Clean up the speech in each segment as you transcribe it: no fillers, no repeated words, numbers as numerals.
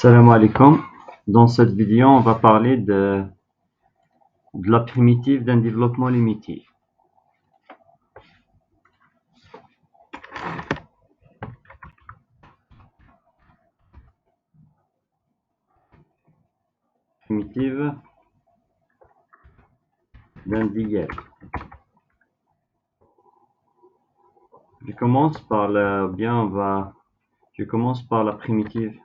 Salam alaikum. Dans cette vidéo, on va parler de la primitive d'un développement limité. Primitive d'un DL. Je commence par la primitive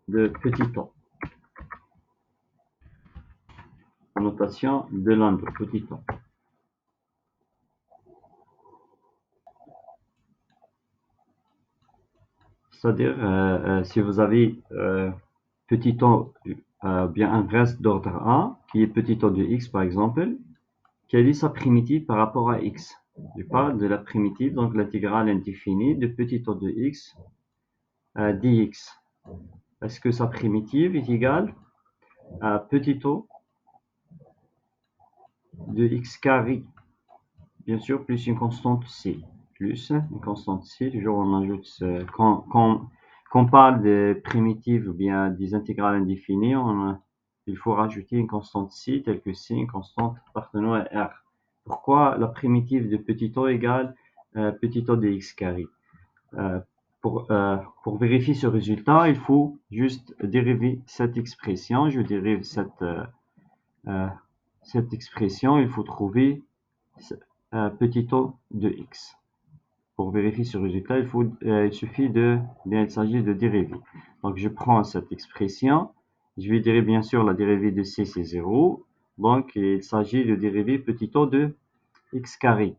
de petit temps. Notation de Landau, petit temps. C'est-à-dire, si vous avez petit temps, bien un reste d'ordre A, qui est petit temps de x par exemple, quelle est sa primitive par rapport à x? Je parle de la primitive, donc l'intégrale indéfinie de petit temps de x à dx. Est-ce que sa primitive est égale à petit o de x carré, bien sûr, plus une constante c. Plus une constante c, toujours on ajoute, quand on parle de primitives ou bien des intégrales indéfinies, il faut rajouter une constante c, telle que c, une constante appartenant à R. Pourquoi la primitive de petit o égale petit o de x carré? Pour vérifier ce résultat, il faut juste dériver cette expression. Je dérive cette expression. Il faut trouver petit o de x. Pour vérifier ce résultat, il s'agit de dériver. Donc, je prends cette expression. Je vais dériver, bien sûr, la dérivée de c, c'est 0. Donc, il s'agit de dériver petit o de x carré.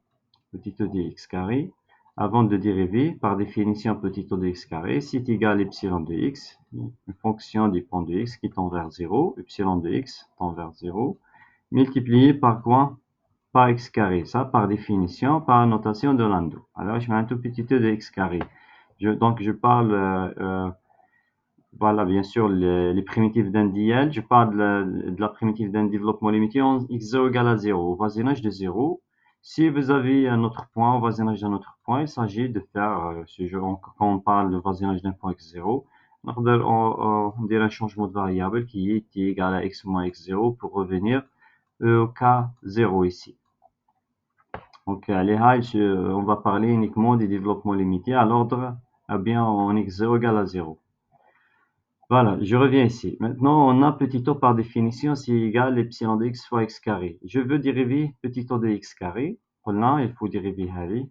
Petit o de x carré. Avant de dériver, par définition, petit o de x carré, c'est égal à epsilon de x, une fonction du point de x qui tend vers 0, epsilon de x tend vers 0, multiplié par quoi? Par x carré. Ça, par définition, par notation de Landau. Alors, je mets un tout petit e de x carré. Donc, je parle, voilà, bien sûr, les primitives d'un DL. Je parle de la primitive d'un développement limité en x0 égale à 0, au voisinage de 0. Si vous avez un autre point, au voisinage d'un autre point, il s'agit de faire ce jeu. Quand on parle de voisinage d'un point x0, on dirait un changement de variable qui est égal à x moins x0 pour revenir au cas 0 ici. Donc, on va parler uniquement des développements limités à l'ordre, bien en x0 égale à 0. Voilà, je reviens ici. Maintenant, on a petit o par définition, c'est égal à epsilon de x fois x carré. Je veux dériver petit o de x carré. Là, il faut dériver Harry.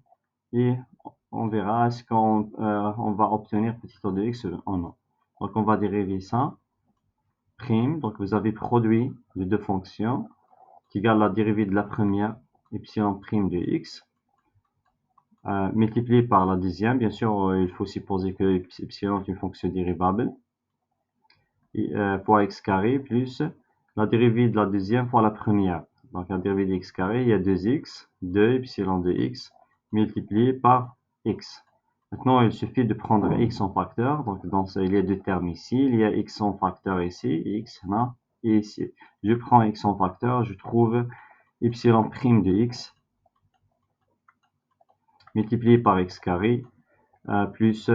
Et on verra est-ce qu'on on va obtenir petit o de x ou non. Donc, on va dériver ça. Prime, donc vous avez produit les deux fonctions qui égale la dérivée de la première, epsilon prime de x, multiplié par la deuxième. Bien sûr, il faut supposer que epsilon est une fonction dérivable. Fois x carré plus la dérivée de la deuxième fois la première. Donc la dérivée de x carré, il y a 2x, 2 epsilon de x, multiplié par x. Maintenant, il suffit de prendre x en facteur. Donc il y a deux termes ici. Il y a x en facteur ici, x là, et ici. Je prends x en facteur, je trouve epsilon prime de x, multiplié par x carré, plus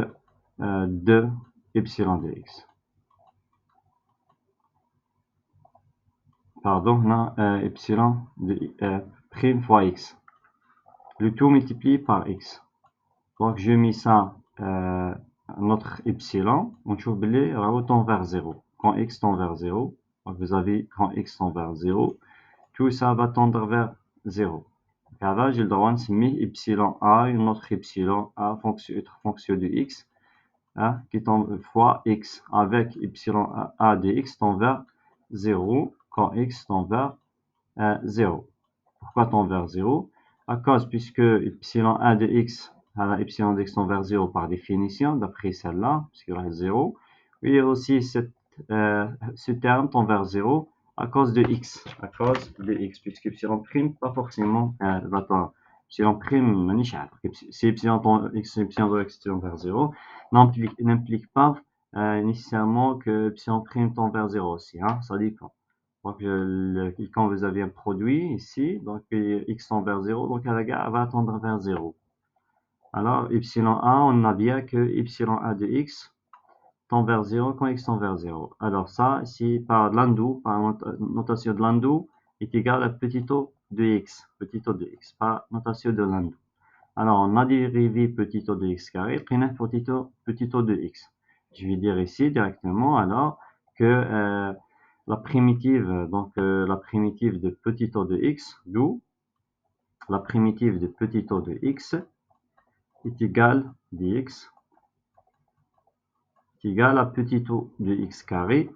2 epsilon de x. Pardon, non, epsilon de prime fois x. Le tout multiplié par x. Donc, je mets ça, notre epsilon, on trouve tend vers 0. Quand x tend vers 0, donc vous avez quand x tend vers 0, tout ça va tendre vers 0. Car là, j'ai le droit de mettre epsilon a, une autre epsilon a, autre fonction de x, hein, qui tend fois x, avec epsilon a de x tend vers 0, quand x tend vers 0. Pourquoi tend vers 0? À cause, puisque epsilon 1 de x, epsilon de x tend vers 0 par définition, d'après celle-là, puisqu'il reste 0. Il y a aussi ce terme tend vers 0 à cause de x, puisque epsilon prime, pas forcément, epsilon prime, si epsilon tend vers 0, n'implique pas nécessairement que epsilon prime tend vers 0 aussi, hein, ça dépend. Donc, quand vous avez un produit ici, donc x tend vers 0, donc elle va tendre vers 0. Alors, epsilon A, on a bien que epsilon A de x tend vers 0 quand x tend vers 0. Alors ça, si par Landau, par notation de Landau, est égal à petit o de x, par notation de Landau. Alors, on a dérivé petit o de x carré, petit o de x. Je vais dire ici directement alors que la primitive, la primitive de petit o de x, d'où la primitive de petit o de x est égale dx est égal à petit o de x carré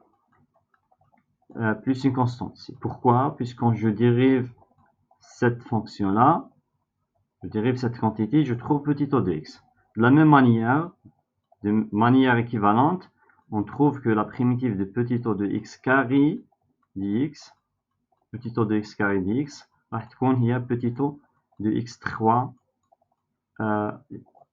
plus une constante. Pourquoi? Puisque je dérive cette fonction-là, je dérive cette quantité, je trouve petit o de x. De la même manière, de manière équivalente, on trouve que la primitive de petit o de x carré dx, petit o de x carré dx, راح تكون هي petit o de x3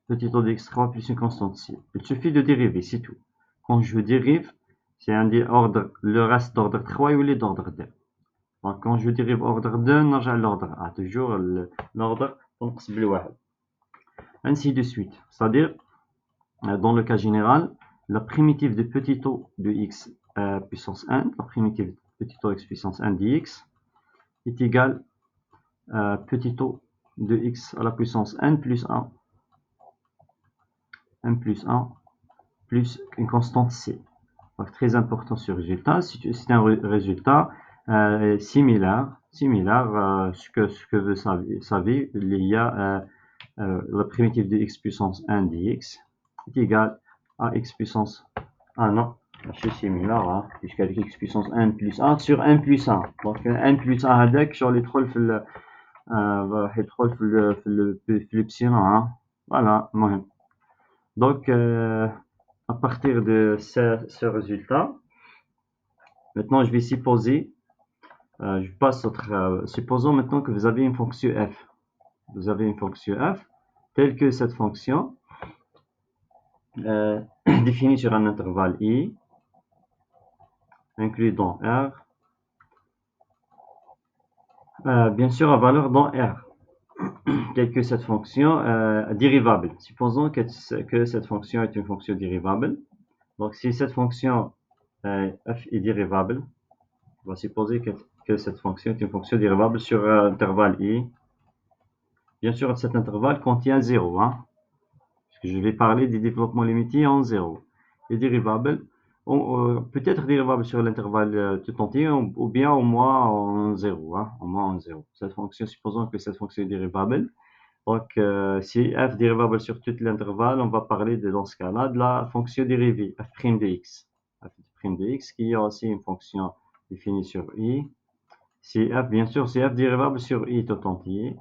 petit o de x3 plus une constante c. Il suffit de dériver, c'est tout. Quand je dérive, c'est un des ordres, le reste d'ordre 3 ou les d'ordre 2. Donc quand je dérive ordre 2, نرجع l'ordre A, toujours l'ordre تنقص بالواحد. Ainsi de suite. C'est-à-dire, dans le cas général, la primitive de petit o de x puissance 1, la primitive de petit o x puissance 1 dx est égale à petit o de x à la puissance n plus 1, n plus 1 plus une constante c. Donc, très important ce résultat. C'est un résultat similaire ce que vous savez, il y a la primitive de x puissance 1 dx est égale à x puissance 1. Non, c'est similaire, hein, puisqu'avec x puissance 1 plus 1 sur 1 plus 1. Donc 1 plus 1 هذاك شغل يدخل في الابسيلون. Voilà, المهم. Donc, à partir de ce résultat, maintenant je vais supposer, je passe supposons maintenant que vous avez une fonction f. Vous avez une fonction f telle que cette fonction définie sur un intervalle i, inclus dans R, bien sûr à valeur dans R, telle que cette fonction dérivable. Supposons que cette fonction est une fonction dérivable. Donc si cette fonction f est dérivable, on va supposer que cette fonction est une fonction dérivable sur l'intervalle i. Bien sûr, cet intervalle contient 0, hein, parce que je vais parler des développements limités en 0. Les dérivables peut être dérivable sur l'intervalle tout entier ou bien au moins en 0. Hein, au moins en 0. Cette fonction, supposons que cette fonction est dérivable. Donc, si f est dérivable sur tout l'intervalle, on va parler dans ce cas-là de la fonction dérivée f' de x. f' de x qui est aussi une fonction définie sur i. Si f, bien sûr, c'est f dérivable sur i tout entier.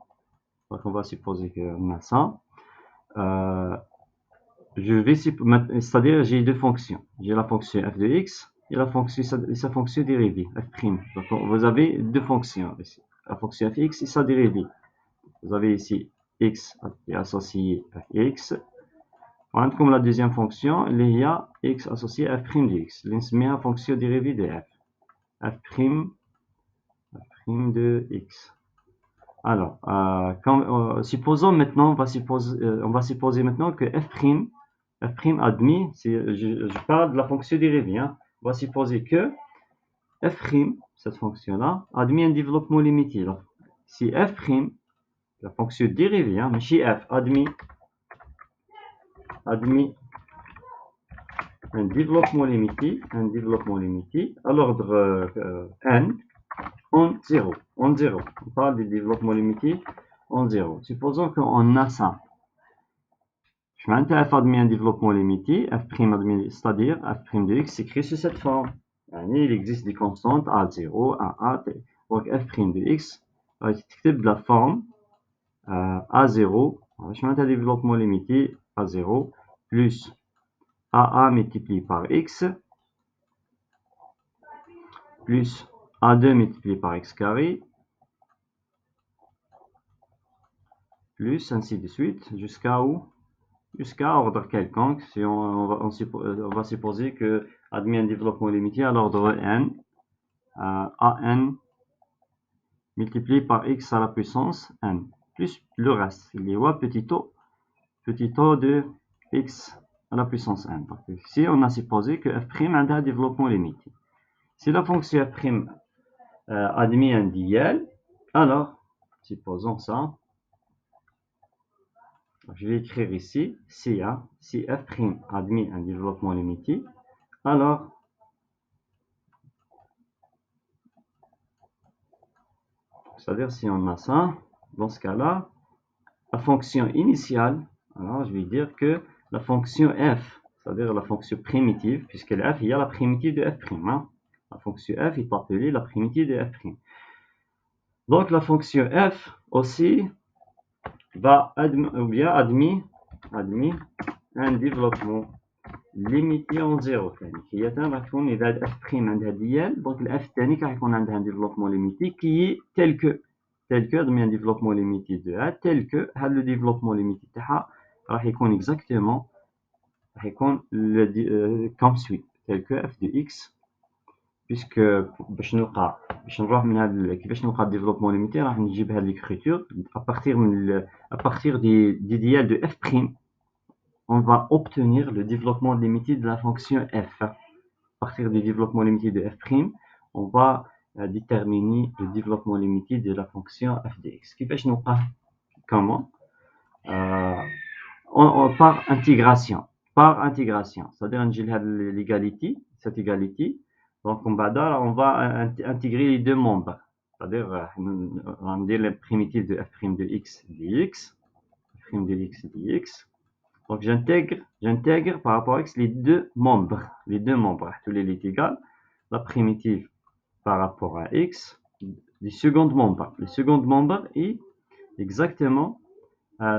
Donc, on va supposer qu'on a ça. C'est-à-dire, j'ai deux fonctions. J'ai la fonction f de x et sa fonction dérivée, f'. Donc, vous avez deux fonctions ici. La fonction fx et sa dérivée. Vous avez ici x est associé à x. Comme la deuxième fonction, il y a x associé à f' de x. La fonction dérivée de f. f' de x. Alors, supposons maintenant, on va supposer maintenant que f' admis, je parle de la fonction dérivée, hein. On va supposer que f', cette fonction-là, admet un développement limité. Donc, si f', la fonction dérivée, hein, mais chez f, admet un développement limité à l'ordre n en 0. On parle du développement limité en 0. Supposons qu'on a ça. Je m'intéresse f admet un développement limité, f' admet, c'est-à-dire f' de x s'écrit sous cette forme. Il existe des constantes a0, a, donc f' de x va être de la forme a0, je m'intéresse un développement limité a0 plus aa multiplié par x plus a2 multiplié par x carré plus ainsi de suite jusqu'à où? Jusqu'à ordre quelconque, si on va supposer que admet un développement limité à l'ordre n, an multiplié par x à la puissance n, plus le reste. Il y a petit o petit o de x à la puissance n. Donc ici, on a supposé que f' a un développement limité. Si la fonction f' admet un DL, alors, supposons ça, je vais écrire ici, si f' admet un développement limité, alors, c'est-à-dire si on a ça, dans ce cas-là, la fonction initiale, alors je vais dire que la fonction f, c'est-à-dire la fonction primitive, puisque le f, il y a la primitive de f'. Hein. La fonction f est appelée la primitive de f'. Donc la fonction f aussi va admis un développement limité en 0 ثاني راح تكون اذا f' عندها ديال دونك الاف الثاني راح يكون عندها un développement limité qui est tel que admis un développement limité de a tel que هذا le développement limité تاعها راح يكون exactement راح يكون comme suit tel que f de x puisque باش نروح من هذا كيفاش نلقى الديفلوبمون ليميتي راح نجيب هذه ليكريتور à partir des dièles de f', on va obtenir le développement limité de la fonction f. À partir du développement limité de f', on va déterminer le développement limité de la fonction f de x. كيفاش نلقاه comment par intégration. C'est-à-dire نجي لهاد l'égalité, cette égalité. Donc on va intégrer les deux membres. C'est-à-dire on va dire les primitives de f' de x dx, f' de x dx. Donc j'intègre par rapport à x les deux membres. Tous les est égal. La primitive par rapport à x, les secondes membres. Les secondes membres est exactement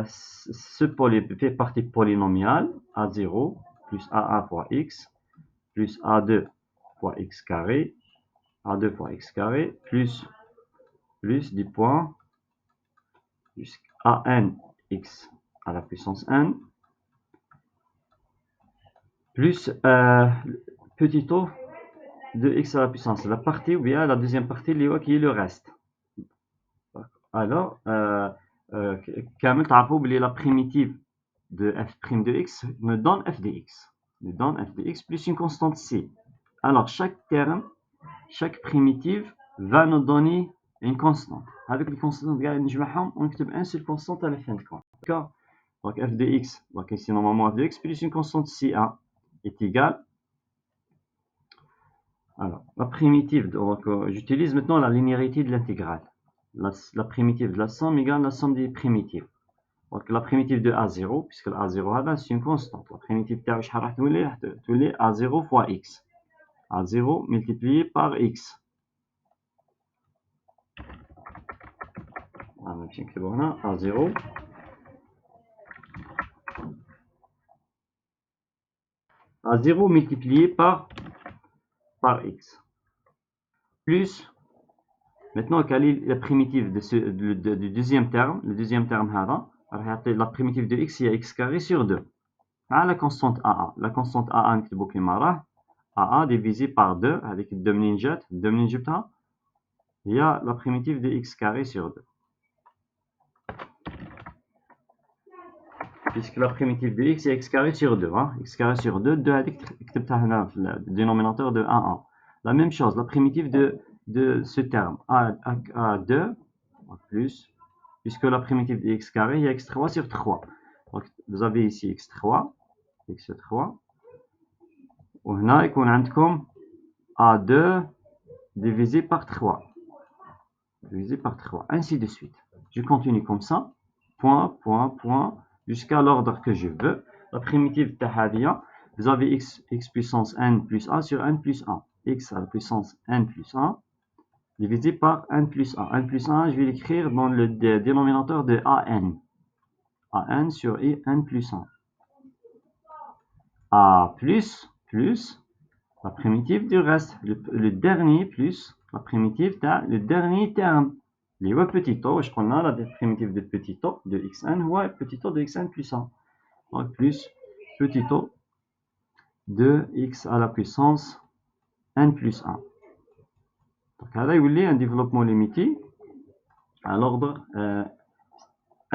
ce fait partie polynomiale a0 plus a1 fois x plus a2 fois x carré, a2 fois x carré plus du point jusqu'à n x à la puissance n plus petit o de x à la puissance la partie ou bien la deuxième partie qui est le reste. Alors كامل تعرفوا بلي la primitive de f' de x me donne f de x plus une constante c. Alors chaque terme, chaque primitive va nous donner une constante. Avec les constantes on écrit une seule constante à la fin de compte. D'accord. Donc f de x, donc ici normalement f de x plus une constante c1 est égale. Alors la primitive, donc j'utilise maintenant la linéarité de l'intégrale. La primitive de la somme égale la somme des primitives. Donc la primitive de a0, puisque a0 c'est une constante. La primitive de a0 fois x. a0 multiplié par x. a0 a0 multiplié par x. Plus, maintenant quelle est la primitive du deuxième terme? Le deuxième terme, la primitive de x, c'est x carré sur 2. La constante a1. La constante a1 نكتبو كيما راه a1 divisé par 2 avec 2 منين جبتها هي la primitive de x carré sur 2. Puisque la primitive de x est x carré sur 2. X carré sur 2, 2 هذيك كتبتها هنا في le dénominateur de a1. La même chose, la primitive de ce terme a2 plus, puisque la primitive de x carré est x3 sur 3. Donc vous avez ici x3 وهنا يكون عندكم a2 divisé par 3 ainsi de suite. Je continue comme ça, point jusqu'à l'ordre que je veux. La primitive de vous avez x puissance n plus 1 sur n plus 1, x à la puissance n plus 1 divisé par n plus 1. n plus 1, je vais l'écrire dans le dénominateur de an sur n plus 1. A plus la primitive du reste, le dernier plus la primitive le dernier terme. Les petit o, je prends la primitive de petit o de xn, ou petit o de xn plus 1. Donc plus petit o de x à la puissance n plus 1. Donc là, il y a un développement limité à l'ordre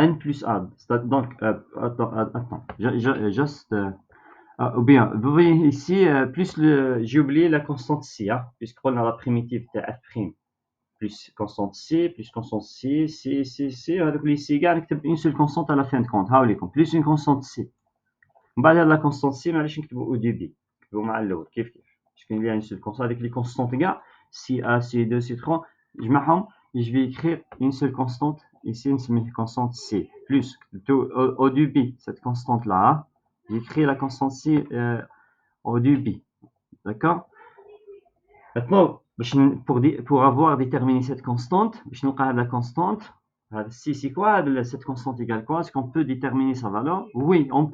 n plus a. Donc, attends, juste, ou bien, vous voyez ici, j'ai oublié la constante c, hein, puisqu'on a la primitive de f' plus constante c, plus constante c, avec les c, une seule constante à la fin de compte, plus une constante c. من بعد هاد لا كونستانت سي معليش نكتبو او دي بي، نكتبو مع الاول كيف باسكو il y a une seule constante avec les constantes كاع سي ا سي 2 سي 3 نجمعهم je vais écrire une seule constante ici نسميه constante c plus au début cette constante là j'écris la constante c au début, d'accord. Maintenant pour avoir déterminé cette constante باش نلقى هاد la constante si c'est quoi cette constante égale quoi, est-ce qu'on peut déterminer sa valeur? Oui, on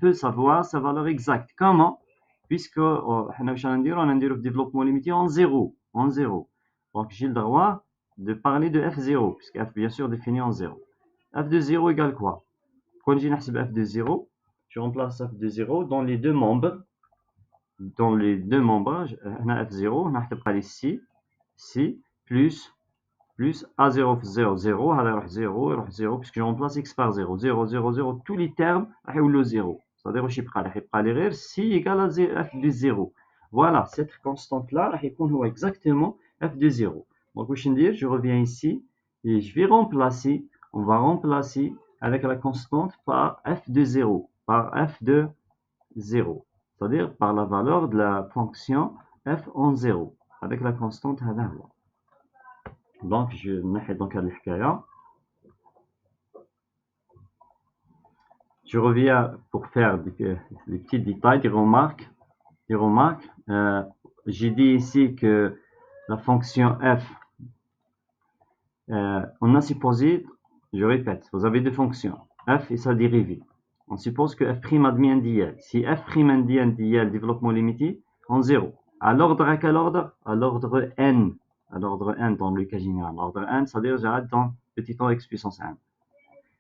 peut savoir sa valeur exacte. Comment? Puisque on a un développement limité en 0. Donc j'ai le droit de parler de f0, puisque f bien sûr défini en 0. f de 0 égale quoi? Quand j'ai f de 0, je remplace f de 0 dans les deux membres. Dans les deux membres, on a f0, on a c plus a0 في 0 0 هذا يروح 0 يروح 0 puisque je remplace x par 0 0 0 0 tous les termes راح يولوا 0 c'est-à-dire واش راح يبقى لي غير c égale à f de 0. Voilà, cette constante là راح يكون هو exactement f de 0. Donc واش ندير, je reviens ici et je vais remplacer, on va remplacer avec la constante par f de 0, par f de 0, c'est-à-dire par la valeur de la fonction f en 0 avec la constante هذا هو. Donc je نحي donc هاد الحكاية. Je reviens pour faire des petits détails, des remarques. J'ai dit ici que la fonction f, on a supposé, je répète, vous avez deux fonctions, f et sa dérivée. On suppose que f' admis un DL. Si f' admis un DL développement limité en 0, à l'ordre à quel ordre? À l'ordre n. À l'ordre n dans le cas général. L'ordre n, c'est-à-dire j'arrête dans petit o x puissance n.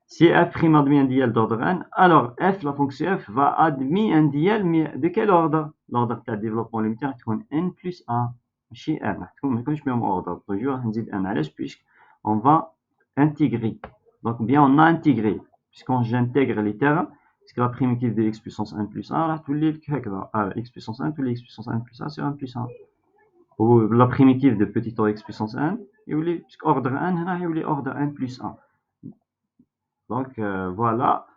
Si f' admet un DL d'ordre n, alors f, la fonction f, va admettre un DL, mais de quel ordre? L'ordre de développement limité va être n plus a. ماشي n, ما يكونش même ordre. Toujours نزيد n علاش puisqu'on va intégrer. Donc bien on a intégré, puisqu'on j'intègre les termes, puisque la primitive de x puissance n plus 1 راح تولي هكذا x puissance n تولي x puissance n plus 1 sur n plus 1. Ou la primitive de petit o x puissance n يولي puisque ordre n هنا يولي ordre n plus 1. Donc voilà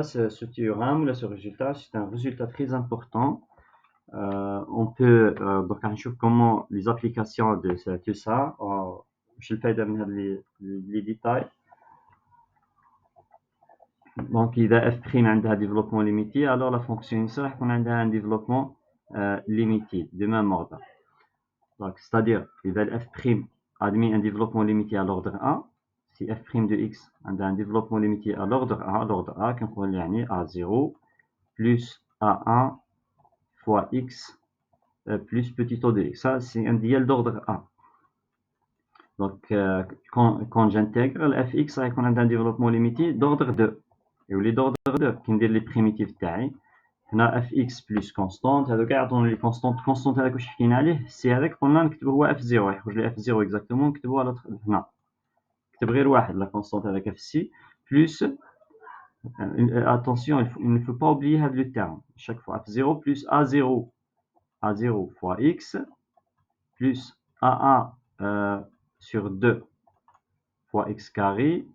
ce théorème, là, ce résultat, c'est un résultat très important. On peut donc نشوف comment les applications de tout ça. Je vais faire les détails. Donc إذا f' عندها développement limité, alors la fonction ici راح يكون عندها un développement limité de même ordre. Donc c'est-à-dire إذا f' admet un développement limité à l'ordre 1, si f' de x a un développement limité à l'ordre A, كنقول يعني A0 plus A1 fois x plus petit o de x. Ça, c'est un DL d'ordre A. Donc, quand j'intègre le fx, ça va un développement limité d'ordre 2. Et les d'ordre 2, qui me les primitives taille. On a fx plus constante. Regardons les constantes. Constante avec واش حكينا عليه, c'est avec قلنا نكتبو هو f0. يخرج لي f0 exactement نكتبو على هنا. نكتب غير واحد la constante avec fc plus attention, il ne faut pas oublier le terme. Chaque fois f0 plus a0 fois x plus a1 sur 2 fois x carré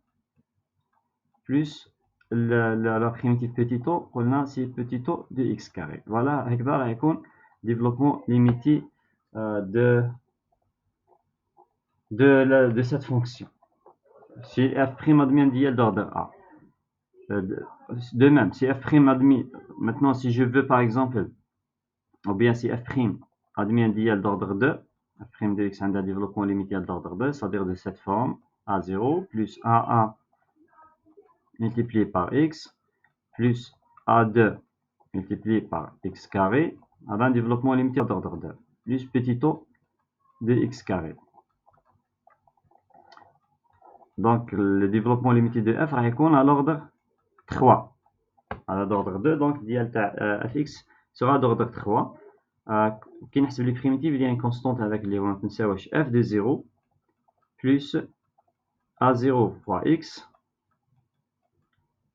plus la primitive petit o, c'est petit o de x carré. Voilà, avec un développement limité de cette fonction. Si f' admet un DL d'ordre A. De même, si f' admet, maintenant si je veux par exemple, ou bien si f' admet un DL d'ordre 2, f' de x a un développement limité d'ordre 2, c'est-à-dire de cette forme, a0 plus a1 multiplié par x plus a2 multiplié par x carré, avec un développement limité d'ordre 2, plus petit o de x carré. Donc le développement limité de f va être à l'ordre 3. À l'ordre 2, donc fx sera d'ordre 3. Qui نحسب les primitives, il y a une constante avec les f de 0 plus a0 fois x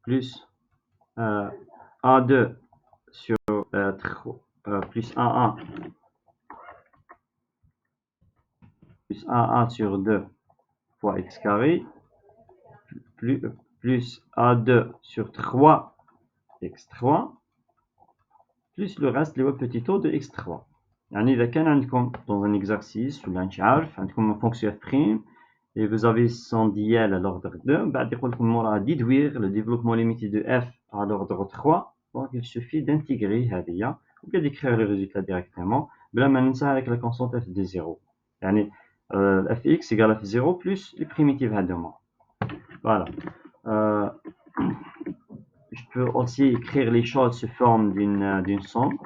plus A2 sur 3, plus A1 plus A1 sur 2 fois x carré plus A2 sur 3 x3 plus le reste اللي هو petit o de x3. يعني إذا كان عندكم dans un exercice ولا أنت عارف عندكم fonction f' et vous avez son dièle à l'ordre 2 بعد يقول لكم موراها déduire le développement limité de f à l'ordre 3 donc il suffit d'intégrer هذه ou bien d'écrire le résultat directement بلا ما ننسى avec la constante f de 0 يعني fx égale f0 plus les primitives هذوما. Voilà. Je peux aussi écrire les choses sous forme d'une somme.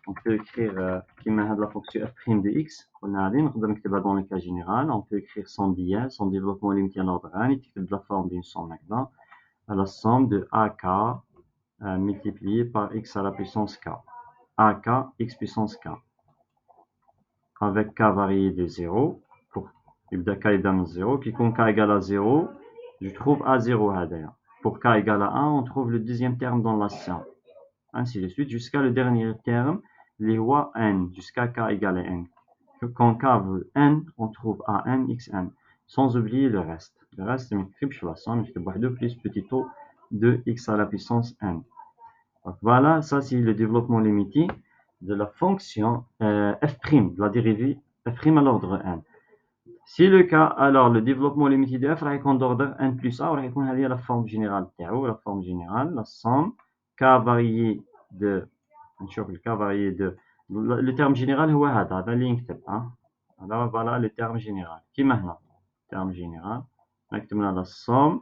On peut écrire la fonction f' de x. On a dans le cas général. On peut écrire son dièle, son développement limité à l'ordre 1, de la forme d'une somme maintenant, à la somme de ak multiplié par x à la puissance k. Ak x puissance k. Avec k varié de 0. Pour k égale 0. Puis quand k égale à 0, je trouve a0 هذايا. Pour k égale à 1, on trouve le deuxième terme dans la somme. Ainsi de suite, jusqu'à le dernier terme, les rois n, jusqu'à k égale à n. Quand k veut n, on trouve an xn, sans oublier le reste. Le reste, c'est une la somme, je te 2 plus petit o de x à la puissance n. Donc voilà, ça c'est le développement limité de la fonction f', de la dérivée f' à l'ordre n. Si le cas, alors le développement limité de f راح d'ordre n plus a وراح يكون هذه la forme générale تاعو la forme générale la somme k varié de نشوف le k varié de le terme général هو هذا اللي نكتب alors voilà le terme général كيما هنا terme général نكتب لنا la somme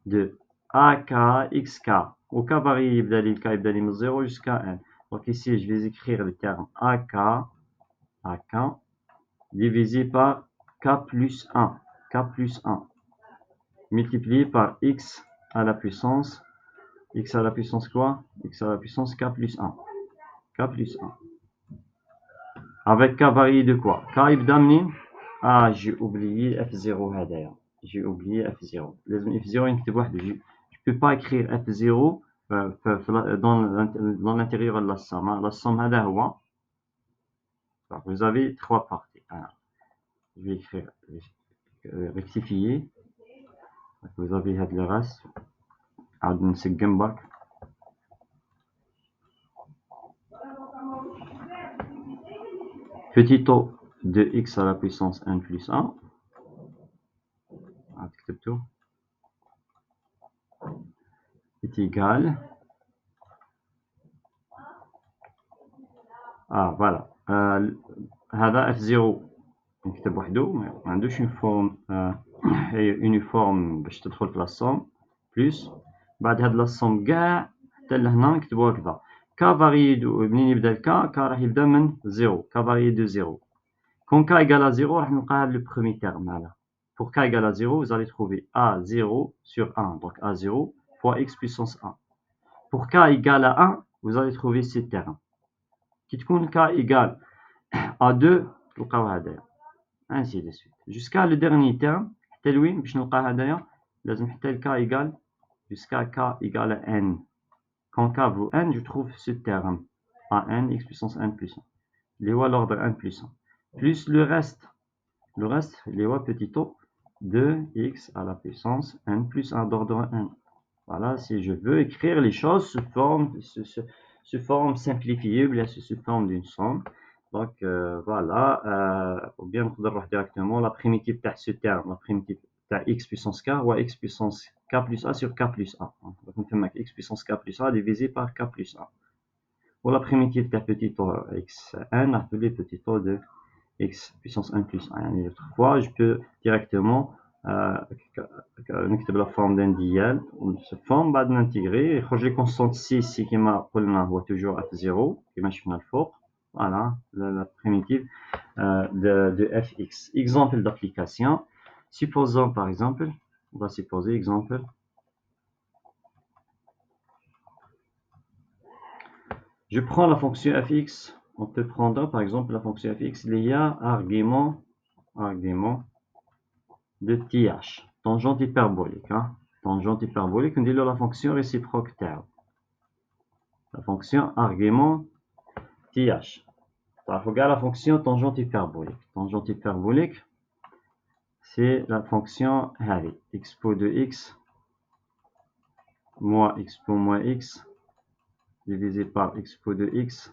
de ak xk و k varié يبدا لي k يبدا لي من 0 jusqu'à n. Donc ici je vais écrire le terme ak divisé par k plus 1, k plus 1, multiplié par x à la puissance quoi? X à la puissance k plus 1, k plus 1. Avec k varié de quoi? K يبدا منين? j'ai oublié f0 هذايا. J'ai oublié f0. لازم f0 نكتب وحده. Je peux pas écrire f0 dans l'intérieur de la somme. La somme هذا هو. Vous avez trois parties. Alors, je vais écrire rectifier. Vous avez le reste. عاد نسقم برك. Petit o de x à la puissance n plus 1. نكتب tout. Est égal. Voilà. هذا f0 نكتب وحده ما عندوش une forme uniforme باش تدخل في la somme plus بعد هاد la somme كاع حتى لهنا نكتبو هكذا k varié منين يبدا الك راح يبدا من 0 k varié de 0 quand k égale à 0 راح نلقى هاد le premier terme هذا pour k égale à 0 vous allez trouver a0 sur 1 donc a0 fois x puissance 1 pour k égale à 1 vous allez trouver ces termes كي تكون k égale à 2 تلقاو هذايا ainsi de suite jusqu'à le dernier terme حتى لوين باش نلقى هذايا لازم حتى k égale jusqu'à k égale à n. Quand k vaut n, je trouve ce terme an x puissance n plus 1 اللي هو l'ordre n plus 1 plus le reste اللي هو petit o de x à la puissance n plus 1 d'ordre n. Voilà, si je veux écrire les choses sous forme simplifiée ou bien sous forme d'une somme. Donc voilà, ou bien on peut directement la primitive de ce terme, la primitive de x puissance k ou x puissance k plus a sur k plus a. Donc on fait x puissance k plus a divisé par k plus a. Pour la primitive de petit o xn, appelé petit o de x puissance n plus 1. Et autrefois, je peux directement نكتب la forme d'un dièle se forme بعد ننتجري يخرج لي constante c ici كما قلنا هو toujours f0 كما شفنا الفوق. Voilà la primitive de fx. Exemple d'application. Supposons par exemple, on va supposer exemple. Je prends la fonction fx. On peut prendre par exemple la fonction fx. Il y a argument de th, tangente hyperbolique. tangente hyperbolique, on dit la fonction réciproque terme. La fonction argument TH. Regarde la fonction tangente hyperbolique. Tangente hyperbolique, c'est la fonction expo de x moins expo moins x divisé par expo de x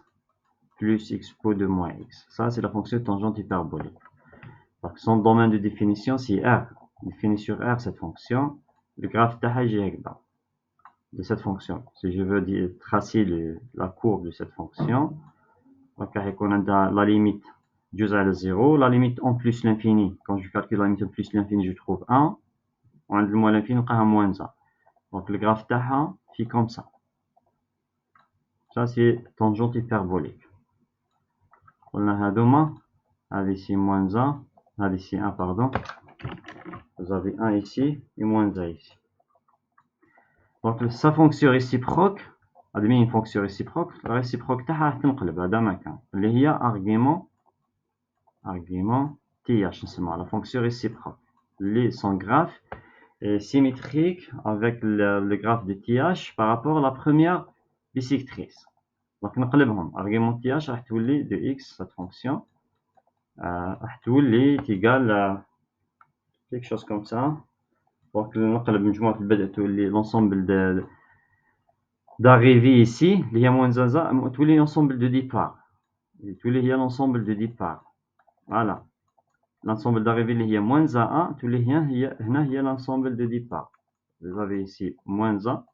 plus expo de moins x. Ça, c'est la fonction tangente hyperbolique. Donc, son domaine de définition, c'est R. Définie sur R, cette fonction. Le graphe de cette fonction. Si je veux tracer la courbe de cette fonction, donc, on a la limite du à 0, la limite en plus l'infini. Quand je calcule la limite en plus l'infini, je trouve 1. On a le moins l'infini, on a moins 1. Donc, le graphe taha fait comme ça. Ça, c'est tangente hyperbolique. On a demain, avec ici moins 1, avec ici 1, pardon. Vous avez 1 ici et moins 1 ici. Donc, sa fonction réciproque, admis une fonction réciproque, la réciproque taha تنقلب هذا مكان اللي هي argument TH, la fonction réciproque. Son graphe est symétrique avec le graphe de TH par rapport à la première bisectrice. Donc, نقلبهم. Argument TH راح تولي de x, cette fonction, راح تولي égale quelque chose comme ça. Donc, نقلب مجموعة البدء تولي l'ensemble d'arrivée ici, اللي هي moins 1 تولي l'ensemble de départ. تولي هي l'ensemble de départ. Voilà. L'ensemble d'arrivée اللي هي moins 1 تولي هنا هي l'ensemble de départ. Vous avez ici moins 1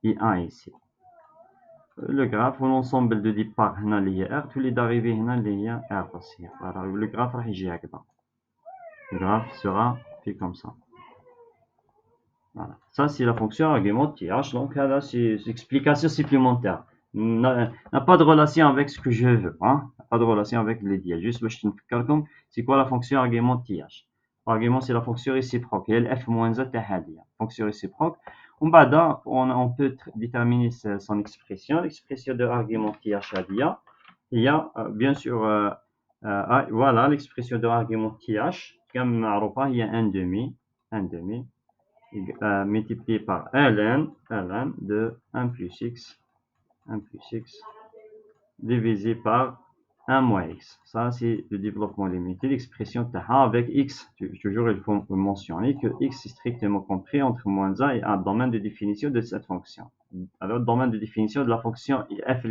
et 1 ici. Le graphe ou l'ensemble de départ هنا اللي هي R تولي d'arrivée هنا اللي هي R aussi. Voilà. Le graphe راح يجي هكذا. Le graphe sera fait comme ça. Voilà. Ça, c'est la fonction argument TH. Donc, là, c'est une explication supplémentaire. N'a pas de relation avec ce que je veux. Hein? Pas de relation avec les dièses. Juste, comme c'est quoi la fonction argument TH? Argument, c'est la fonction réciproque. Et elle f-a tahadia. Fonction réciproque. On peut déterminer son expression. L'expression de argument TH hadia. Il y a, bien sûr, voilà, l'expression de argument TH. Comme il y a un demi. Multiplié par ln de 1 plus x divisé par 1 moins x. Ça, c'est le développement limité. L'expression taha avec x, toujours il faut mentionner que x est strictement compris entre moins 1 et 1, domaine de définition de cette fonction. Alors, domaine de définition de la fonction f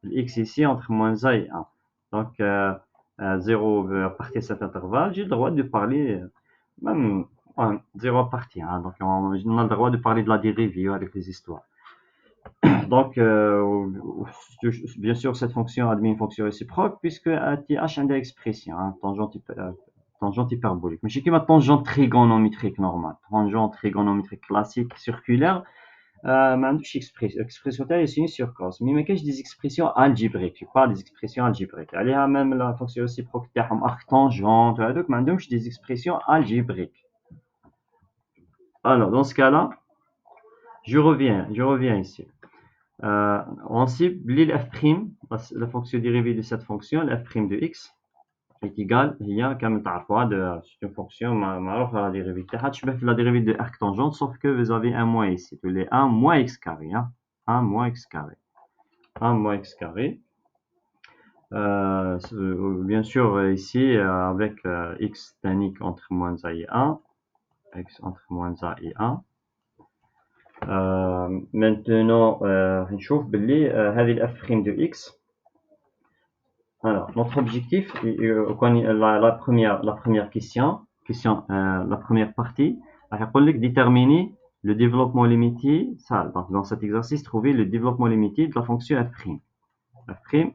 x ici entre moins 1 et 1. Donc, 0 à partir de cet intervalle, j'ai le droit de parler même 0 à partir. Hein. Donc, on a le droit de parler de la dérivée avec les histoires. Donc, bien sûr, cette fonction admet une fonction réciproque puisque TH a une expression, hein, tangente hyperbolique. Mais j'ai qui ma tangente trigonométrique normale, tangente trigonométrique classique circulaire, expression telle est signée sur cos. Mais j'ai des expressions algébriques, pas des expressions algébriques. Elle a même la fonction réciproque tangente, donc maintenant j'ai des expressions algébriques. Alors, dans ce cas-là, je reviens ici. On cible l'f', la fonction dérivée de cette fonction, l'f' de x, est égale, c'est une fonction, la dérivée la dérivée de arc tangente, sauf que vous avez un moins ici, tous les 1 moins x carré, hein, 1 moins x carré. 1 moins x carré. Bien sûr, ici, avec x tanique entre moins 1 et 1, x entre moins 1 et 1. Maintenant, نشوف باللي هذه الاف' de x. Alors, notre objectif, la première question, la première partie, déterminer le développement limité. Ça, donc, dans cet exercice, trouver le développement limité de la fonction f'. f',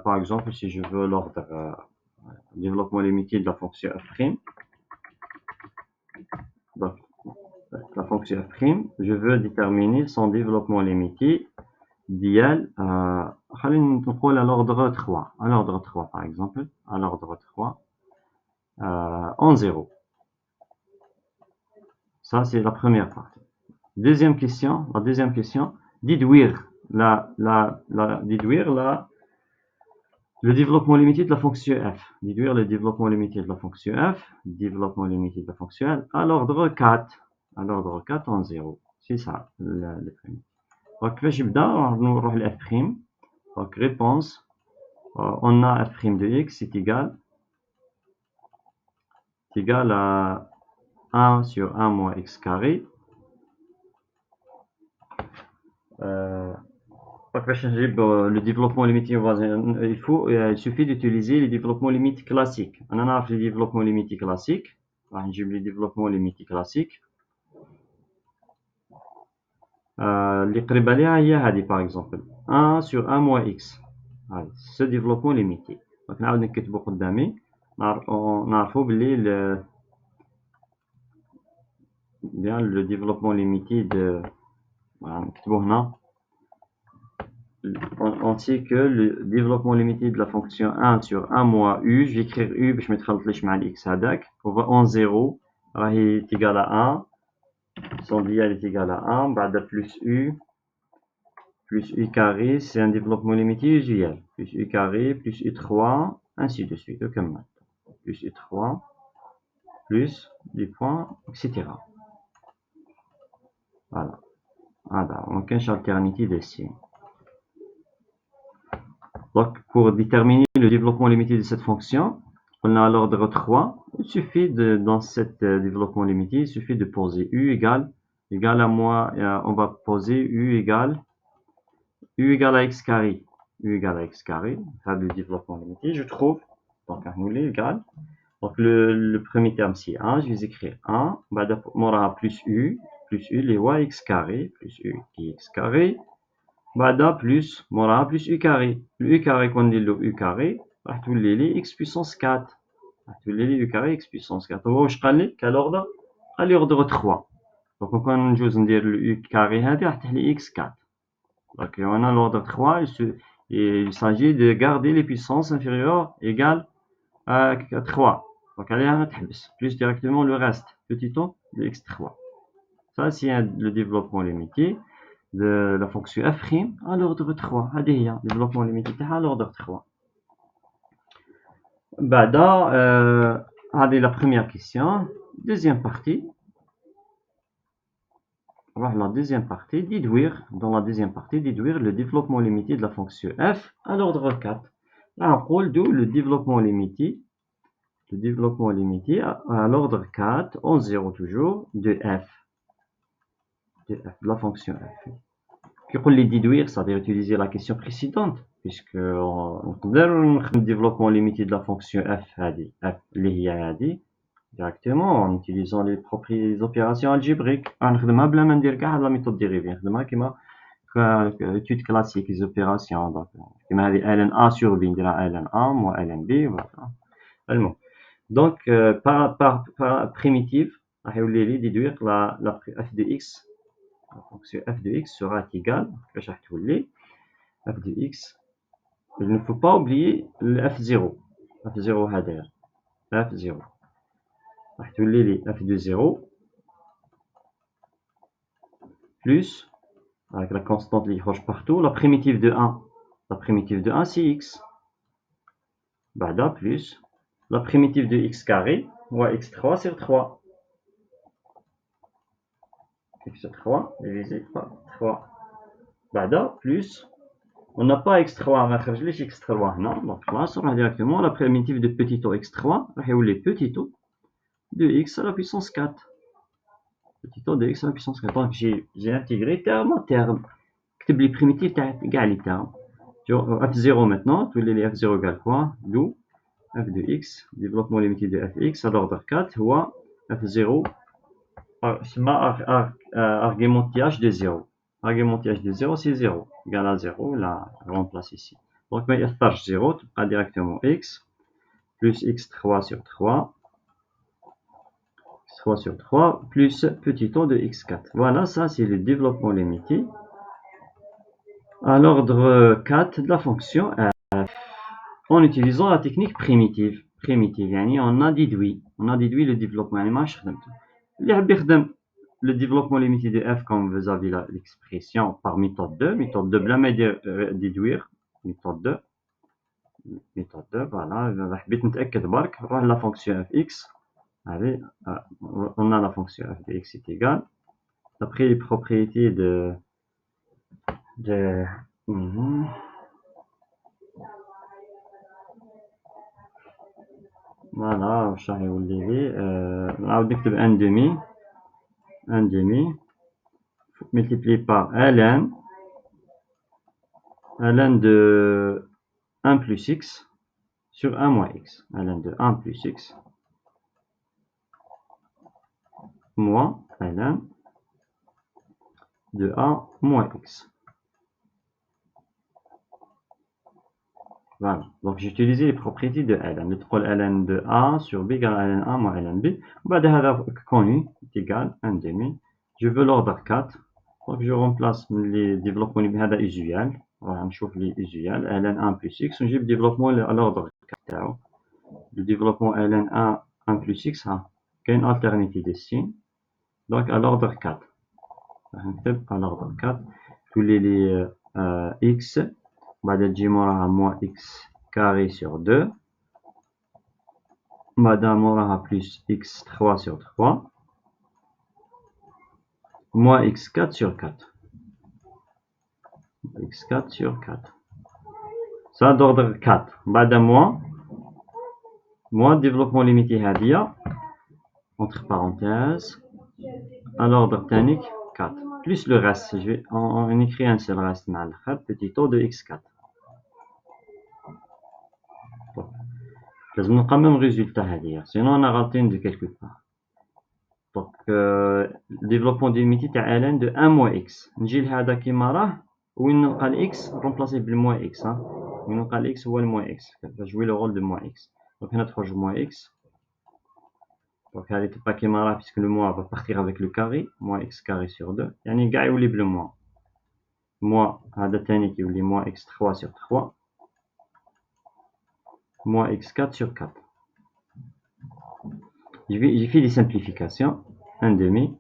par exemple, si je veux l'ordre développement limité de la fonction f', donc, la fonction f', je veux déterminer son développement limité d'IL, à l'ordre 3, par exemple, à l'ordre 3, en 0. Ça, c'est la première partie. La deuxième question, déduire la Le développement limité de la fonction f. Déduire le développement limité de la fonction f. Développement limité de la fonction f à l'ordre 4. À l'ordre 4 en 0. C'est ça le premier. Donc, je vais نروح ل f'. Donc, réponse. On a f' de x est égal à 1 sur 1 moins x carré. Donc, le développement limité, il suffit d'utiliser les développements limites classiques. On a les développements limites classiques. Les développements limites classiques. اللي قريبة ليها هي هذه par exemple 1 sur 1 moins x. ce développement limité. Donc نعاود نكتبو قدامي نعرفو بلي le développement limité de نكتبو هنا. On sait que le développement limité de la fonction 1 sur 1 moins u, je vais écrire u باش ما يتخلطليش مع الx هذاك. On va en 0 راهي est égal à 1. Son dial est égal à 1 بعد plus u carré, c'est un développement limité usuel. Plus u carré, plus u3, ainsi de suite. Plus u3, plus des points, etc. Voilà. On cache alternité de signes. Donc, pour déterminer le développement limité de cette fonction, on a l'ordre 3. Il suffit dans ce développement limité, il suffit de poser u égale à moi, on va poser u égale à x carré. U égale à x carré, ça le développement limité, je trouve. Donc, un égal. Donc, le premier terme, c'est 1. Je vais écrire 1. On aura plus u, les y x carré, plus u qui est x carré. Plus, on aura plus u carré. Le u carré, qu'on dit le u carré, tous les x puissance 4. Tous les u carré x puissance 4. On va voir quel ordre? À l'ordre 3. Donc, on va dire le u carré, c'est x4. Donc, on a l'ordre 3. Il s'agit de garder les puissances inférieures égales à 3. Donc, allez, plus directement le reste, petit o de x3. Ça, c'est le développement limité de la fonction f' à l'ordre 3. هذه développement limité à l'ordre 3. هذه la première question. Deuxième partie. La deuxième partie, dans la deuxième partie, déduire le développement limité de la fonction f à l'ordre 4. Là, on parle de le développement limité à l'ordre 4 en 0 toujours de f de la fonction f. Puis pour les déduire, ça veut dire utiliser la question précédente, puisque on peut le développement limité de la fonction f directement en utilisant les propres opérations algébriques. On va la méthode dérivée, étude classique des opérations. Donc, ln a sur b, ln a moins ln b, voilà. Donc, par primitive, on va déduire la f de x. La fonction f de x sera égale, f de x. Il ne faut pas oublier le f0. f0 f0. f de 0 plus, avec la constante qui roche partout, la primitive de 1. La primitive de 1, c'est x. Plus, la primitive de x carré, ou x3 sur 3. x3 divisé par 3. Plus, on n'a pas x3 à mettre x3. Non, donc là, on aura directement la primitive de petit o x3, ou les petits o de x à la puissance 4. Petit o de x à la puissance 4. Donc j'ai intégré terme à terme. Les primitives égale les termes. f0 maintenant, tous les f0 égale quoi? D'où f de x, développement limité de fx à l'ordre 4, ou f0, argumentillage de 0. Argumentillage de 0, c'est 0. Égal à 0, là, on remplace ici. Donc, il y a tâche 0, directement x, plus x3 sur 3, x3 sur 3, plus petit o de x4. Voilà, ça, c'est le développement limité à l'ordre 4 de la fonction f en utilisant la technique primitive. On a déduit le développement. Le développement limité de f, comme vous avez l'expression par méthode 2, méthode 2, déduire, méthode 2, méthode 2, voilà, حبيت نتأكد برك نروح la fonction fx. Allez, on a la fonction f de x est égale. D'après les propriétés de voilà, شرح يولي لي نعاود نكتب un demi multiplié par ln de 1 plus x sur 1 moins x. ln de 1 plus x moins ln de 1 moins x. Voilà, donc j'ai utilisé les propriétés de ln. ندخل ln de a sur b égale ln a moins ln b. وبعد هذا connu est égal 1 demi. Je veux l'ordre 4. Donc je remplace les développements بهذا usual. راح نشوف les usual ln 1 plus x ونجيب développement à l'ordre 4 Le développement ln 1 plus x كاين alternité des signes. Donc à l'ordre 4. راح نكتب à l'ordre 4 tous les x بعد تجي موراها moins x carré sur 2 بعدها موراها plus x 3 sur 3 moins x4 sur 4 x4 sur 4 ça d'ordre 4 بعد moins développement limité هادية entre parenthèses à l'ordre تانيك 4 plus le reste on écrit un seul reste مع الآخر petit o de x4 لازم نلقى même résultat هادية sinon on a raté de quelque part. Donc développement limité تاع ln de 1 moins x نجي لهذا كيما راه وين نلقى الاكس نرومبلاسيه بالموان اكس وين نلقى الاكس هو الموان اكس jouer le rôle de moins x. Donc هنا تخرج moins x. Donc هذه تبقى كيما راه puisque le moins va partir avec le carré moins x carré sur 2 يعني كاع يولي بالموان moins هذا ثاني كيولي moins x3 sur 3 moins x4 sur 4. J'ai fait des simplifications 1 demi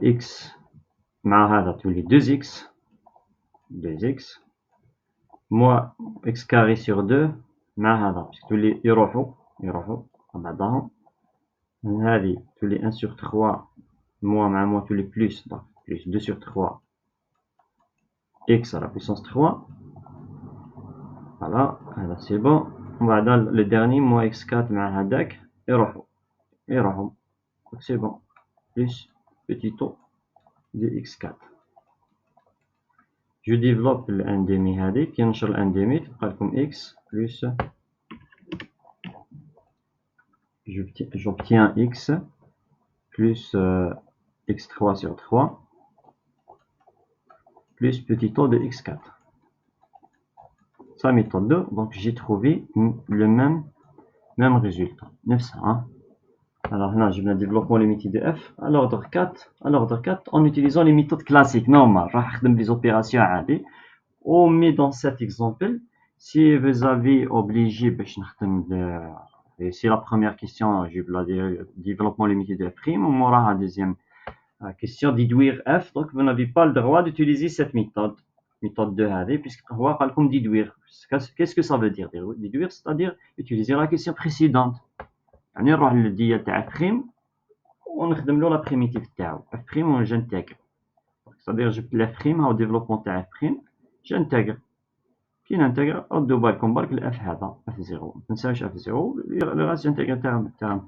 x مع هذا تولي 2x moins x carré sur 2 مع هذا باش تولي يروحوا بعضهم هذه تولي 1 sur 3 moins مع moins تولي plus 2 sur 3 x à la puissance 3 voilà هذا c'est bon وبعد le dernier moins x4 مع هذاك يروحوا donc c'est bon plus petit o de x4. Je développe le 1 demi هذه كي نشر ال 1 demi تبقى لكم x plus j'obtiens x plus x3 sur 3 plus petit o de x4. Ça méthode 2, donc j'ai trouvé le même résultat. 900. Alors là, je vais développer limité de f à l'ordre 4 en utilisant les méthodes classiques normales. Je vais les opérations عادي. Mais dans cet exemple, si vous avez obligé, c'est la première question, je vais développement limité de f', on aura la deuxième question déduire f, donc vous n'avez pas le droit d'utiliser cette méthode 2 puisque on va comme déduire. Qu'est-ce que ça veut dire déduire? C'est-à-dire utiliser la question précédente. يعني نروح للديال تاع f' ونخدم له لا بريميتيف تاعو f' ونجنتيغ. C'est-à-dire جبت f' هاو ديفلوبمون تاع f' جنتيغ كي ننتيغر ردوا بالكم برك الاف هذا f0 ما تنساوش f0 لو راست جنتيغر تاع تاعو.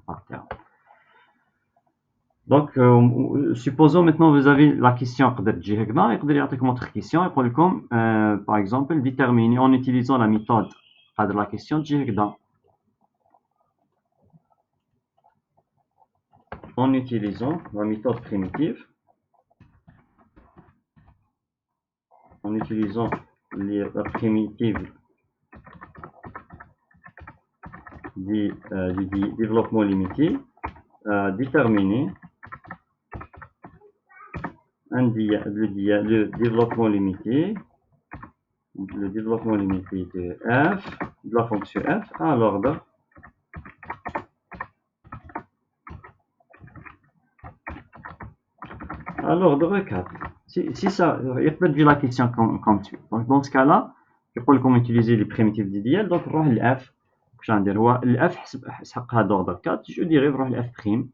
Donc supposons maintenant vous avez la question يقدر تجي هكذا يقدر يعطيكم autre question يقول لكم par exemple déterminer en utilisant la méthode de la question تجي هكذا en utilisant la méthode primitive en utilisant la primitive du développement limité déterminer le développement limité de f de la fonction f à l'ordre à l'ordre 4. Si ça, il peut être la question comme suit. Donc dans ce cas-là, يقول لكم utiliser les primitives d'idéal donc نروح للاف واش غندير هو الاف حسبها d'ordre 4 جو ديريف نروح لاف بريم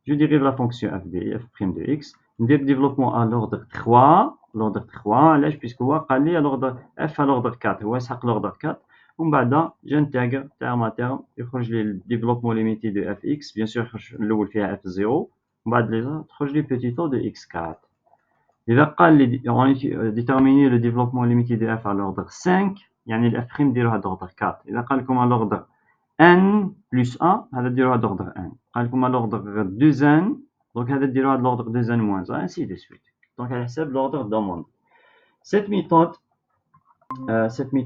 جو ديريف لا فونكسيون اف دي اف بريم دو اكس ندير ديفلوبمون ا لوردر 3 لوردر 3 علاش بيسك هو قال لي لوردر اف لوردر 4 هو يسحق لوردر 4 ومن بعد جنتاغر تاع ما تاع يخرج لي الديفلوبمون ليميتي دو اف اكس بيان سور يخرج الاول فيها اف 0 ومن بعد لي تخرج لي بوتيتو دو اكس 4 إذا قال لي déterminer le développement limité de f à l'ordre 5 يعني ال f' ديروها d'ordre 4 إذا قال لكم à l'ordre n plus 1 هذا ديروها d'ordre n قال لكم à l'ordre 2n donc هذا ديروها de l'ordre 2n moins 1 ainsi de suite donc على حساب l'ordre demandé cette méthode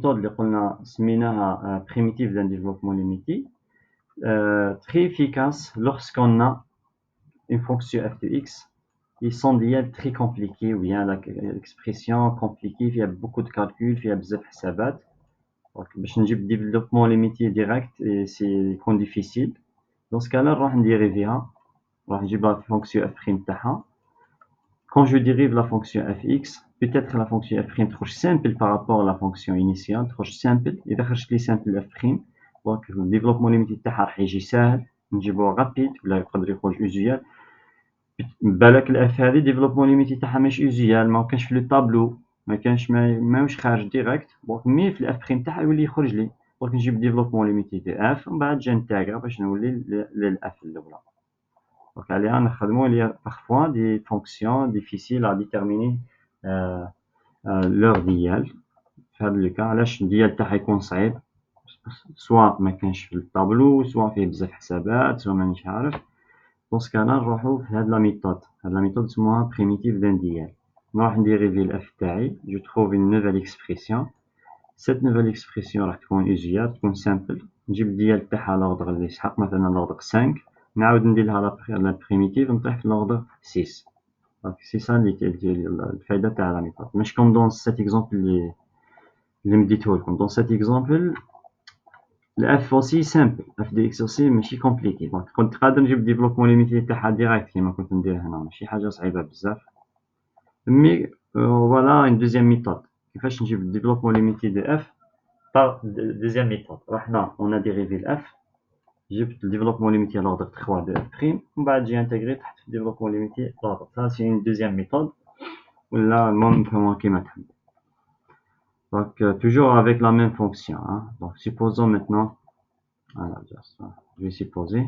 اللي قلنا سميناها primitive d'un développement limité très efficace lorsqu'on a une fonction f de x ils sont des très compliqués ou bien l'expression compliquée, il y a beaucoup de calculs, il y a beaucoup de حسابات. Donc, باش نجيب développement limité direct et c'est difficile. Dans ce cas-là, راح نديريفيها راح نجيب la fonction f' تاعها. Quand je dérive la fonction fx, peut-être la fonction f' تخرج simple par rapport à la fonction initiale, تخرج simple. إذا خرجت لي simple f', donc le développement limité تاعها راح يجي سهل, نجيبوه rapide ولا يقدر يخرج usual. بالك الاف هذه ديفلوبمون ليميتي تاعها ماشي اوزيال ما كانش في لو طابلو ما كانش ماهوش خارج ديريكت دونك مي في الاف بريم تاعها يولي يخرج لي دونك نجيب ديفلوبمون ليميتي دو اف ومن بعد جنتاغا باش نولي للاف الاولى دونك عليها نخدمو لي بارفوا دي فونكسيون ديفيسيل ا ديتيرميني لور ديال في هذا لو كا علاش الديال تاعها يكون صعيب سوا ما كانش في الطابلو سوا فيه بزاف حسابات سوا مانيش عارف. Dans ce cas-là, نروحو في هاد لا ميثود هاد لا ميثود اسموها primitive d'un dial نروح نديريفي الاف تاعي جو تروف une nouvelle expression cette nouvelle expression راح تكون ايجيال تكون سامبل نجيب الديال تاعها لوردر اللي يسحق مثلا لوردر 5 نعاود ندير لها لا بريميتيف نطيح في لوردر 6 دونك سي سا الفايدة تاع لا ميثود مش كوم دون سيت اكزومبل اللي مديتهولكم دون سيت اكزومبل الاف اوسي سامبل اف دي اكس اوسي ماشي كومبليكي دونك كنت قادر نجيب ديفلوبمون ليميتي تاعها ديريكت كيما كنت ندير هنا ماشي حاجه صعيبه بزاف مي فوالا اون دوزيام ميثود كيفاش نجيب الديفلوبمون ليميتي دو اف باغ دوزيام ميثود رحنا اون ديريفي الاف جبت الديفلوبمون ليميتي لوردر 3 دو اف بريم ومن بعد جي انتيغري تحت الديفلوبمون ليميتي لوردر سا سي اون دوزيام ميثود ولا المهم نفهموها كيما تحب donc toujours avec la même fonction hein. Donc supposons maintenant voilà, je vais supposer.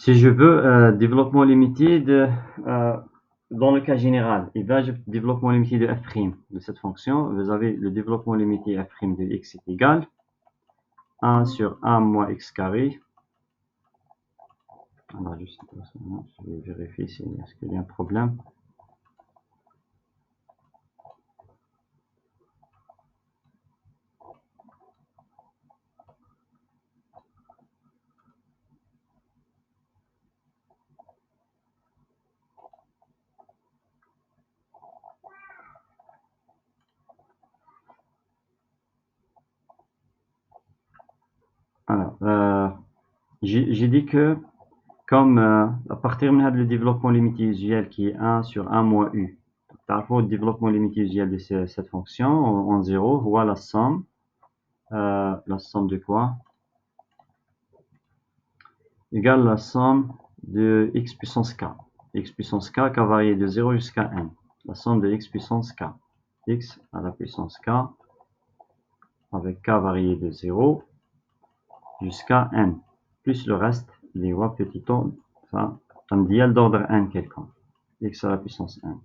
Si je veux développement limité dans le cas général, et bien je développement limité de f' de cette fonction, vous avez le développement limité f' de x est égal 1 sur 1 moins x carré. Alors juste, je vais vérifier si est-ce qu'il y a un problème. Alors, j'ai dit que comme à partir de le développement limité usuel qui est 1 sur 1 moins u, le développement limité usuel de cette fonction en 0, voilà la somme de quoi? Égale la somme de x puissance k. X puissance k varié de 0 jusqu'à n. La somme de x puissance k. X à la puissance k avec k varié de 0 jusqu'à n. Plus le reste, les rois petit o, ça, un dial d'ordre n quelconque. X à la puissance n.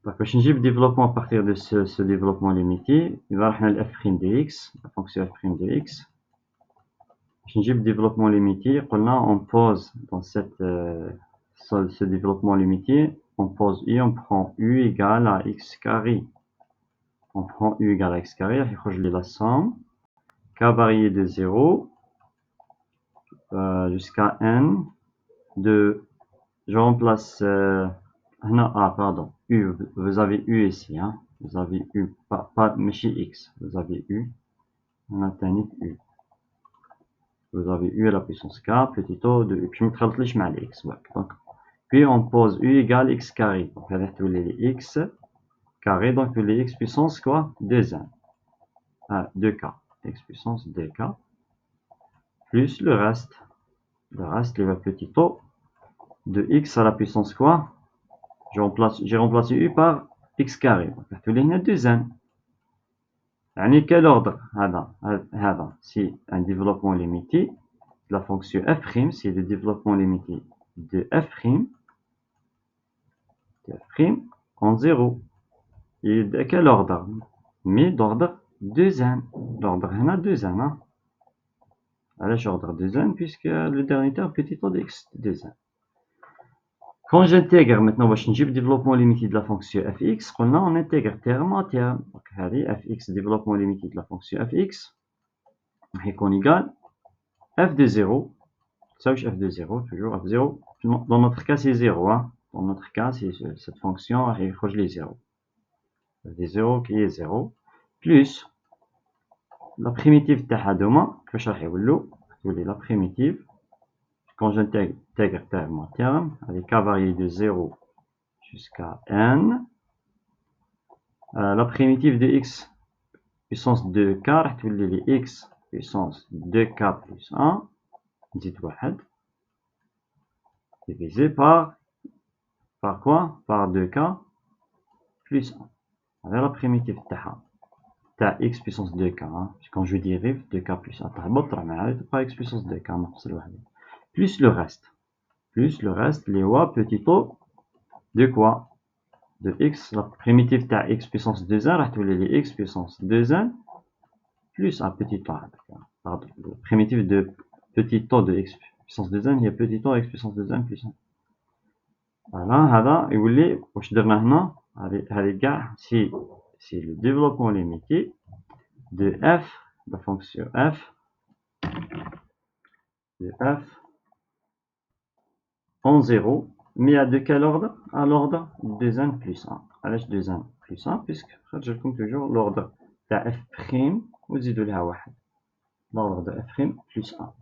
Donc, باش نجيب développement à partir de ce développement limité, il va avoir le f' de x, la fonction f' de x. باش نجيب développement limité, on pose dans ce développement limité, on pose u, on prend u égale à x carré. On prend u égale à x carré, il y a la somme, k varié de 0 jusqu'à n de, je remplace, non, pardon, u, vous avez u ici, hein, vous avez u, pas chez x, vous avez u, on a tenu u. Vous avez u à la puissance k, petit o de u, puis je me mal x, donc, puis on pose u égale x carré, donc on va trouver les x carré, donc les x puissance quoi 2n. 2k, x puissance 2k, plus le reste. Le reste, le petit o de x à la puissance quoi j'ai remplacé u par x carré. Donc, il y a 2n. يعني quel ordre هذا c'est un développement limité de la fonction f', c'est le développement limité de f' en 0. Et de quel ordre? Mais d'ordre 2n. L'ordre هنا 2n. علاش ordre 2n puisque le dernier terme petit o de x 2n. Quand j'intègre maintenant باش نجيب développement limité de la fonction fx, قلنا on intègre terme à terme. Donc هذه fx développement limité de la fonction fx راح يكون égal f de 0 تساويش f de 0 toujours f 0. Dans notre cas c'est 0. Dans notre cas c'est cette fonction راح يخرج لي 0. f de 0 qui est 0 plus la primitive تاعها دوما كيفاش راح يولو تولي la primitive quand j'intègre terme à terme avec k varié de 0 jusqu'à n. La primitive de x puissance 2k راح تولي لي x puissance 2k plus 1 نزيد واحد divisé par quoi? Par 2k plus 1. Avec la primitive تاعها تاع x puissance 2k. Quand je dérive 2k plus 1 تهبط راه معايا تبقى x puissance 2k نقص الوحدة plus le reste. Plus le reste اللي هو petit o de quoi? De x. La primitive تاع x puissance 2n راح تولي لي x puissance 2n plus un petit o. Pardon, la primitive de petit o de x puissance 2n هي petit o x puissance 2n plus 1. Voilà, هذا يولي واش درنا هنا هذه كاع c'est le développement limité de f, de la fonction f, de f en 0, mais à de quel ordre? À l'ordre 2n plus 1. علاش 2n plus 1 puisque خرج لكم toujours l'ordre تاع f' وتزيدوا لها واحد. L'ordre de f' plus 1.